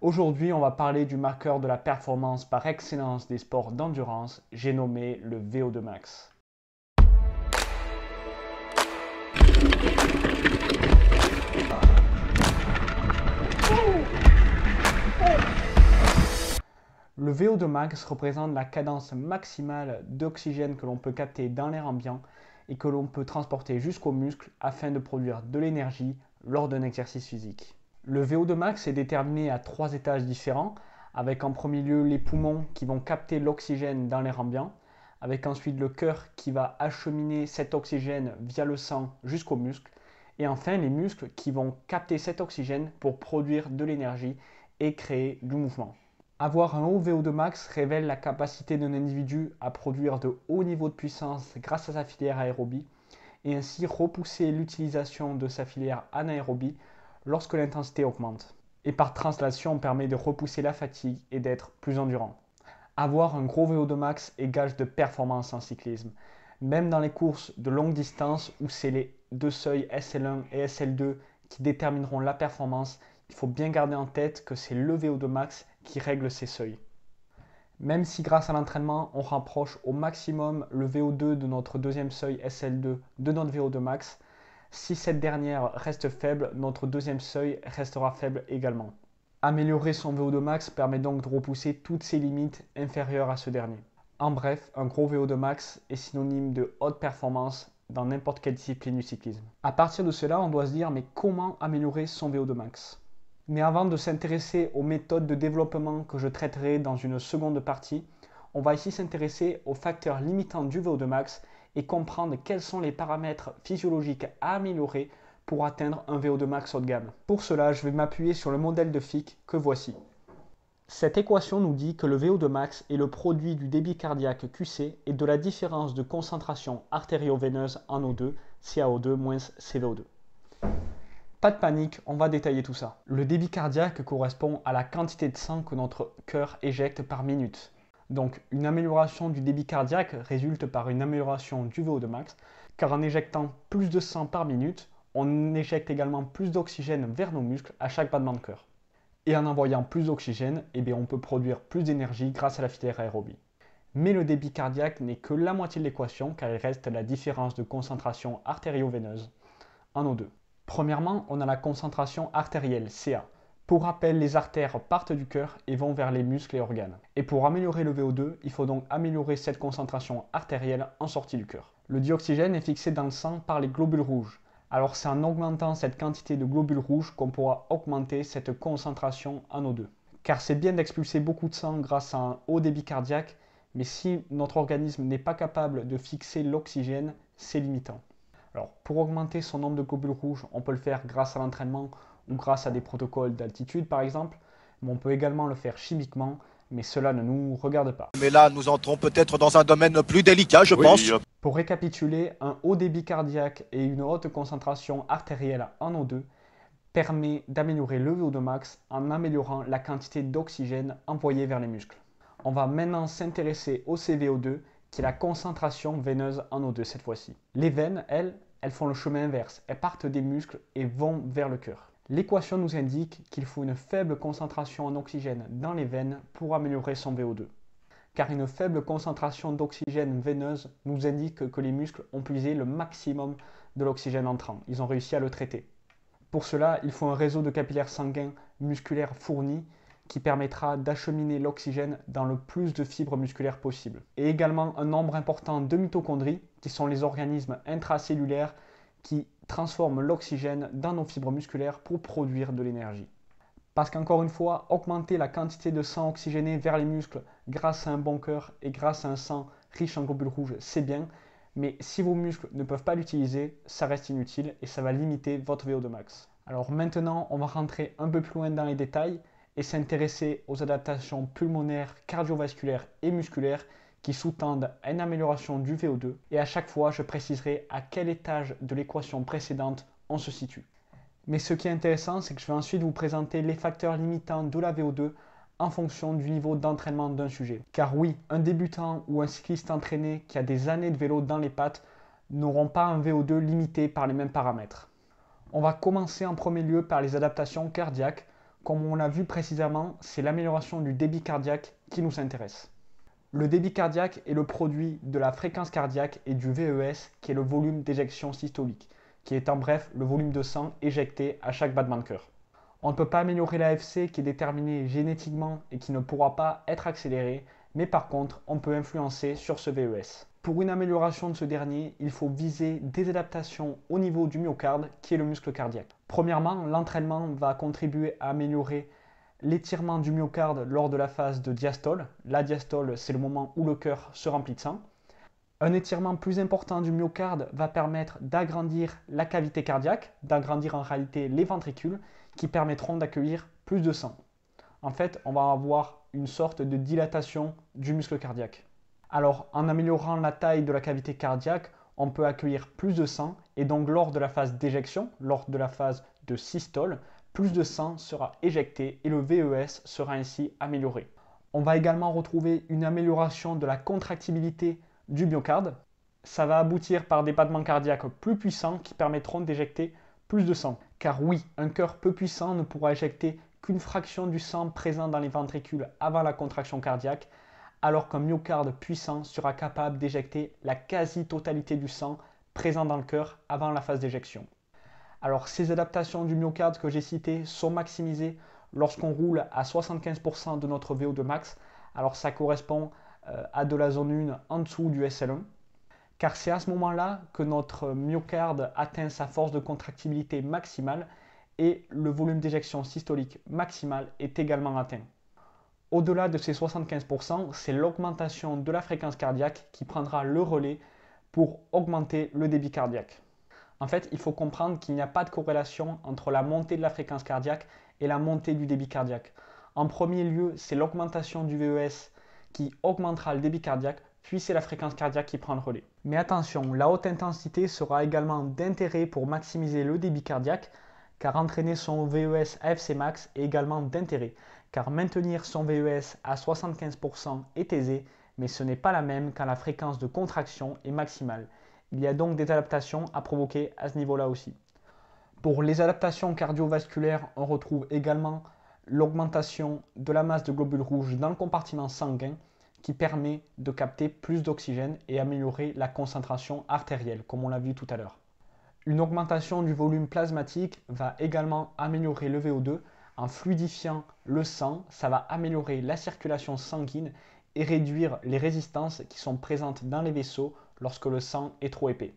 Aujourd'hui, on va parler du marqueur de la performance par excellence des sports d'endurance, j'ai nommé le VO2 max. Le VO2 max représente la cadence maximale d'oxygène que l'on peut capter dans l'air ambiant et que l'on peut transporter jusqu'aux muscles afin de produire de l'énergie lors d'un exercice physique. Le VO2 max est déterminé à 3 étages différents, avec en premier lieu les poumons qui vont capter l'oxygène dans l'air ambiant, avec ensuite le cœur qui va acheminer cet oxygène via le sang jusqu'aux muscles, et enfin les muscles qui vont capter cet oxygène pour produire de l'énergie et créer du mouvement. Avoir un haut VO2 max révèle la capacité d'un individu à produire de hauts niveaux de puissance grâce à sa filière aérobie et ainsi repousser l'utilisation de sa filière anaérobie lorsque l'intensité augmente. Et par translation, on permet de repousser la fatigue et d'être plus endurant. Avoir un gros VO2 max est gage de performance en cyclisme. Même dans les courses de longue distance où c'est les deux seuils SL1 et SL2 qui détermineront la performance, il faut bien garder en tête que c'est le VO2 max qui règle ces seuils. Même si grâce à l'entraînement, on rapproche au maximum le VO2 de notre deuxième seuil SL2 de notre VO2 max, si cette dernière reste faible, notre deuxième seuil restera faible également. Améliorer son VO2 max permet donc de repousser toutes ses limites inférieures à ce dernier. En bref, un gros VO2 max est synonyme de haute performance dans n'importe quelle discipline du cyclisme. À partir de cela, on doit se dire mais comment améliorer son VO2 max ? Mais avant de s'intéresser aux méthodes de développement que je traiterai dans une seconde partie, on va ici s'intéresser aux facteurs limitants du VO2 max et comprendre quels sont les paramètres physiologiques à améliorer pour atteindre un VO2 max haut de gamme. Pour cela, je vais m'appuyer sur le modèle de Fick que voici. Cette équation nous dit que le VO2 max est le produit du débit cardiaque QC et de la différence de concentration artério-veineuse en O2, CaO2 moins CVO2. Pas de panique, on va détailler tout ça. Le débit cardiaque correspond à la quantité de sang que notre cœur éjecte par minute. Donc une amélioration du débit cardiaque résulte par une amélioration du VO2 max, car en éjectant plus de sang par minute, on éjecte également plus d'oxygène vers nos muscles à chaque battement de cœur. Et en envoyant plus d'oxygène, on peut produire plus d'énergie grâce à la filière aérobie. Mais le débit cardiaque n'est que la moitié de l'équation, car il reste la différence de concentration artério-veineuse en O2. Premièrement, on a la concentration artérielle, CA. Pour rappel, les artères partent du cœur et vont vers les muscles et organes. Et pour améliorer le VO2, il faut donc améliorer cette concentration artérielle en sortie du cœur. Le dioxygène est fixé dans le sang par les globules rouges. Alors c'est en augmentant cette quantité de globules rouges qu'on pourra augmenter cette concentration en O2. Car c'est bien d'expulser beaucoup de sang grâce à un haut débit cardiaque, mais si notre organisme n'est pas capable de fixer l'oxygène, c'est limitant. Alors, pour augmenter son nombre de globules rouges, on peut le faire grâce à l'entraînement ou grâce à des protocoles d'altitude par exemple, mais on peut également le faire chimiquement, mais cela ne nous regarde pas. Mais là, nous entrons peut-être dans un domaine plus délicat, je pense. Pour récapituler, un haut débit cardiaque et une haute concentration artérielle en O2 permet d'améliorer le VO2 max en améliorant la quantité d'oxygène envoyée vers les muscles. On va maintenant s'intéresser au CVO2, qui est la concentration veineuse en O2 cette fois-ci. Les veines, elles font le chemin inverse. Elles partent des muscles et vont vers le cœur. L'équation nous indique qu'il faut une faible concentration en oxygène dans les veines pour améliorer son VO2. Car une faible concentration d'oxygène veineuse nous indique que les muscles ont puisé le maximum de l'oxygène entrant. Ils ont réussi à le traiter. Pour cela, il faut un réseau de capillaires sanguins musculaires fournis qui permettra d'acheminer l'oxygène dans le plus de fibres musculaires possible. Et également un nombre important de mitochondries, qui sont les organismes intracellulaires qui transforment l'oxygène dans nos fibres musculaires pour produire de l'énergie. Parce qu'encore une fois, augmenter la quantité de sang oxygéné vers les muscles grâce à un bon cœur et grâce à un sang riche en globules rouges, c'est bien, mais si vos muscles ne peuvent pas l'utiliser, ça reste inutile et ça va limiter votre VO2 max. Alors maintenant, on va rentrer un peu plus loin dans les détails et s'intéresser aux adaptations pulmonaires, cardiovasculaires et musculaires qui sous-tendent à une amélioration du VO2. Et à chaque fois, je préciserai à quel étage de l'équation précédente on se situe. Mais ce qui est intéressant, c'est que je vais ensuite vous présenter les facteurs limitants de la VO2 en fonction du niveau d'entraînement d'un sujet. Car oui, un débutant ou un cycliste entraîné qui a des années de vélo dans les pattes n'auront pas un VO2 limité par les mêmes paramètres. On va commencer en premier lieu par les adaptations cardiaques Comme on l'a vu précédemment, c'est l'amélioration du débit cardiaque qui nous intéresse. Le débit cardiaque est le produit de la fréquence cardiaque et du VES qui est le volume d'éjection systolique, qui est en bref le volume de sang éjecté à chaque battement de cœur. On ne peut pas améliorer l'AFC qui est déterminé génétiquement et qui ne pourra pas être accéléré, mais par contre on peut influencer sur ce VES. Pour une amélioration de ce dernier, il faut viser des adaptations au niveau du myocarde qui est le muscle cardiaque. Premièrement, l'entraînement va contribuer à améliorer l'étirement du myocarde lors de la phase de diastole. La diastole, c'est le moment où le cœur se remplit de sang. Un étirement plus important du myocarde va permettre d'agrandir la cavité cardiaque, d'agrandir en réalité les ventricules qui permettront d'accueillir plus de sang. En fait, on va avoir une sorte de dilatation du muscle cardiaque. Alors, en améliorant la taille de la cavité cardiaque, on peut accueillir plus de sang et donc lors de la phase d'éjection, lors de la phase de systole, plus de sang sera éjecté et le VES sera ainsi amélioré. On va également retrouver une amélioration de la contractibilité du myocarde. Ça va aboutir par des battements cardiaques plus puissants qui permettront d'éjecter plus de sang. Car oui, un cœur peu puissant ne pourra éjecter qu'une fraction du sang présent dans les ventricules avant la contraction cardiaque, alors qu'un myocarde puissant sera capable d'éjecter la quasi-totalité du sang présent dans le cœur avant la phase d'éjection. Alors ces adaptations du myocarde que j'ai citées sont maximisées lorsqu'on roule à 75% de notre VO2 max. Alors ça correspond à de la zone 1 en dessous du SL1. Car c'est à ce moment-là que notre myocarde atteint sa force de contractibilité maximale et le volume d'éjection systolique maximal est également atteint. Au-delà de ces 75%, c'est l'augmentation de la fréquence cardiaque qui prendra le relais pour augmenter le débit cardiaque. En fait, il faut comprendre qu'il n'y a pas de corrélation entre la montée de la fréquence cardiaque et la montée du débit cardiaque. En premier lieu, c'est l'augmentation du VES qui augmentera le débit cardiaque, puis c'est la fréquence cardiaque qui prend le relais. Mais attention, la haute intensité sera également d'intérêt pour maximiser le débit cardiaque, car entraîner son VES à FC max est également d'intérêt, car maintenir son VES à 75% est aisé, mais ce n'est pas la même quand la fréquence de contraction est maximale. Il y a donc des adaptations à provoquer à ce niveau-là aussi. Pour les adaptations cardiovasculaires, on retrouve également l'augmentation de la masse de globules rouges dans le compartiment sanguin qui permet de capter plus d'oxygène et améliorer la concentration artérielle, comme on l'a vu tout à l'heure. Une augmentation du volume plasmatique va également améliorer le VO2 en fluidifiant le sang. Ça va améliorer la circulation sanguine et réduire les résistances qui sont présentes dans les vaisseaux lorsque le sang est trop épais.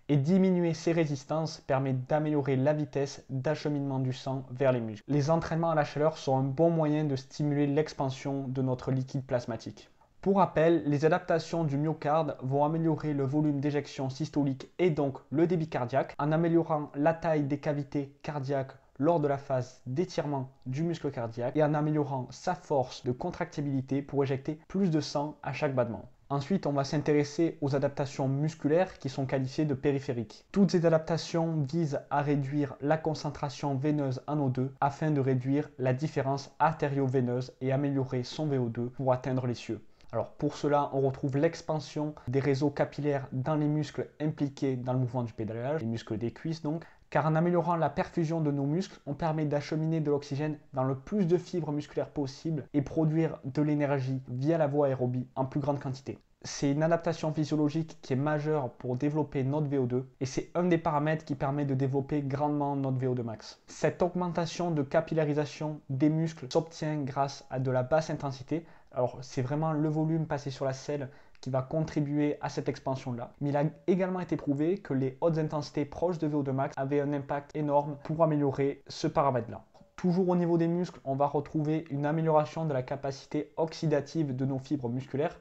Et diminuer ces résistances permet d'améliorer la vitesse d'acheminement du sang vers les muscles. Les entraînements à la chaleur sont un bon moyen de stimuler l'expansion de notre liquide plasmatique. Pour rappel, les adaptations du myocarde vont améliorer le volume d'éjection systolique et donc le débit cardiaque en améliorant la taille des cavités cardiaques lors de la phase d'étirement du muscle cardiaque et en améliorant sa force de contractibilité pour éjecter plus de sang à chaque battement. Ensuite, on va s'intéresser aux adaptations musculaires qui sont qualifiées de périphériques. Toutes ces adaptations visent à réduire la concentration veineuse en O2 afin de réduire la différence artério-veineuse et améliorer son VO2 pour atteindre les cieux. Alors pour cela, on retrouve l'expansion des réseaux capillaires dans les muscles impliqués dans le mouvement du pédalage, les muscles des cuisses donc, car en améliorant la perfusion de nos muscles, on permet d'acheminer de l'oxygène dans le plus de fibres musculaires possible et produire de l'énergie via la voie aérobie en plus grande quantité. C'est une adaptation physiologique qui est majeure pour développer notre VO2 et c'est un des paramètres qui permet de développer grandement notre VO2 max. Cette augmentation de capillarisation des muscles s'obtient grâce à de la basse intensité. Alors c'est vraiment le volume passé sur la selle qui va contribuer à cette expansion-là. Mais il a également été prouvé que les hautes intensités proches de VO2 max avaient un impact énorme pour améliorer ce paramètre-là. Toujours au niveau des muscles, on va retrouver une amélioration de la capacité oxydative de nos fibres musculaires.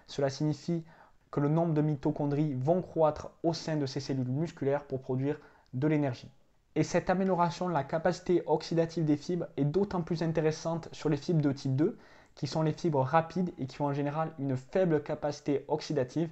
Cela signifie que le nombre de mitochondries vont croître au sein de ces cellules musculaires pour produire de l'énergie. Et cette amélioration de la capacité oxydative des fibres est d'autant plus intéressante sur les fibres de type 2, qui sont les fibres rapides et qui ont en général une faible capacité oxydative.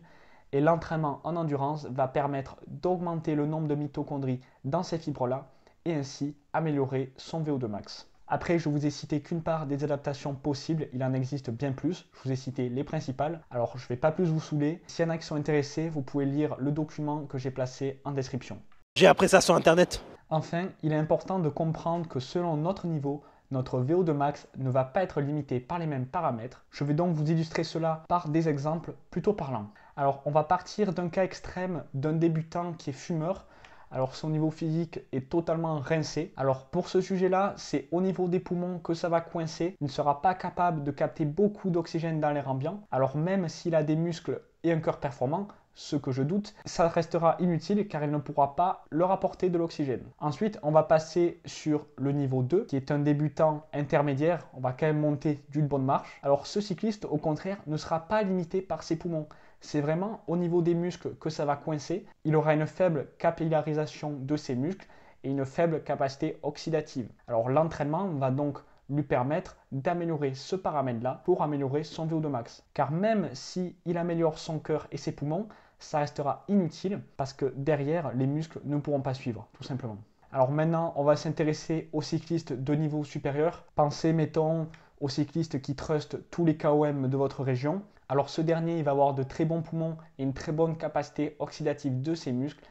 Et l'entraînement en endurance va permettre d'augmenter le nombre de mitochondries dans ces fibres-là et ainsi améliorer son VO2 max. Après, je vous ai cité qu'une part des adaptations possibles, il en existe bien plus. Je vous ai cité les principales. Alors, je ne vais pas plus vous saouler. S'il y en a qui sont intéressés, vous pouvez lire le document que j'ai placé en description. J'ai appris ça sur Internet. Enfin, il est important de comprendre que selon notre niveau, notre VO2 max ne va pas être limité par les mêmes paramètres. Je vais donc vous illustrer cela par des exemples plutôt parlants. Alors on va partir d'un cas extrême d'un débutant qui est fumeur. Alors son niveau physique est totalement rincé. Alors pour ce sujet-là, c'est au niveau des poumons que ça va coincer. Il ne sera pas capable de capter beaucoup d'oxygène dans l'air ambiant. Alors même s'il a des muscles et un cœur performant, ce que je doute, ça restera inutile car il ne pourra pas leur apporter de l'oxygène. Ensuite, on va passer sur le niveau 2 qui est un débutant intermédiaire. On va quand même monter d'une bonne marche. Alors ce cycliste, au contraire, ne sera pas limité par ses poumons. C'est vraiment au niveau des muscles que ça va coincer. Il aura une faible capillarisation de ses muscles et une faible capacité oxydative. Alors l'entraînement va donc lui permettre d'améliorer ce paramètre-là pour améliorer son VO2 max. Car même s'il améliore son cœur et ses poumons, ça restera inutile parce que derrière, les muscles ne pourront pas suivre, tout simplement. Alors maintenant, on va s'intéresser aux cyclistes de niveau supérieur. Pensez, mettons, aux cyclistes qui trustent tous les KOM de votre région. Alors ce dernier, il va avoir de très bons poumons et une très bonne capacité oxydative de ses muscles.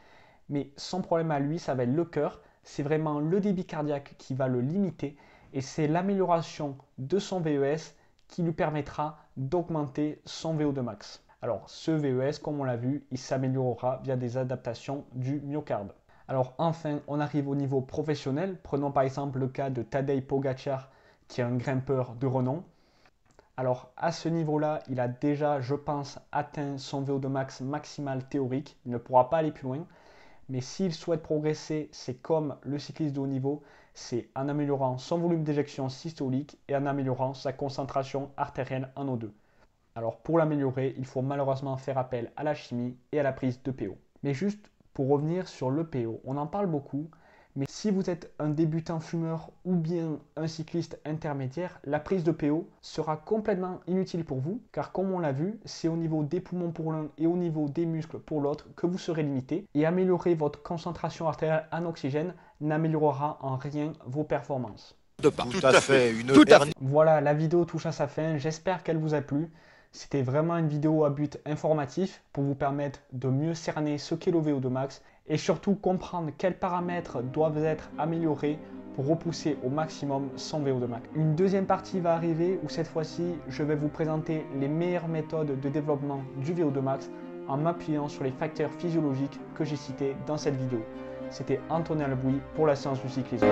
Mais son problème à lui, ça va être le cœur. C'est vraiment le débit cardiaque qui va le limiter. Et c'est l'amélioration de son VES qui lui permettra d'augmenter son VO2 max. Alors ce VES, comme on l'a vu, il s'améliorera via des adaptations du myocarde. Alors enfin, on arrive au niveau professionnel. Prenons par exemple le cas de Tadej Pogačar, qui est un grimpeur de renom. Alors à ce niveau-là, il a déjà, je pense, atteint son VO2 max maximal théorique. Il ne pourra pas aller plus loin. Mais s'il souhaite progresser, c'est comme le cycliste de haut niveau, c'est en améliorant son volume d'éjection systolique et en améliorant sa concentration artérielle en O2. Alors pour l'améliorer, il faut malheureusement faire appel à la chimie et à la prise de PO. Mais juste pour revenir sur le PO, on en parle beaucoup, mais si vous êtes un débutant fumeur ou bien un cycliste intermédiaire, la prise de PO sera complètement inutile pour vous, car comme on l'a vu, c'est au niveau des poumons pour l'un et au niveau des muscles pour l'autre que vous serez limité, et améliorer votre concentration artérielle en oxygène n'améliorera en rien vos performances. Tout à fait. Voilà, la vidéo touche à sa fin, j'espère qu'elle vous a plu. C'était vraiment une vidéo à but informatif pour vous permettre de mieux cerner ce qu'est le VO2 max et surtout comprendre quels paramètres doivent être améliorés pour repousser au maximum son VO2 max. Une deuxième partie va arriver où cette fois-ci, je vais vous présenter les meilleures méthodes de développement du VO2 max en m'appuyant sur les facteurs physiologiques que j'ai cités dans cette vidéo. C'était Antonin Lebouy pour la science du cyclisme.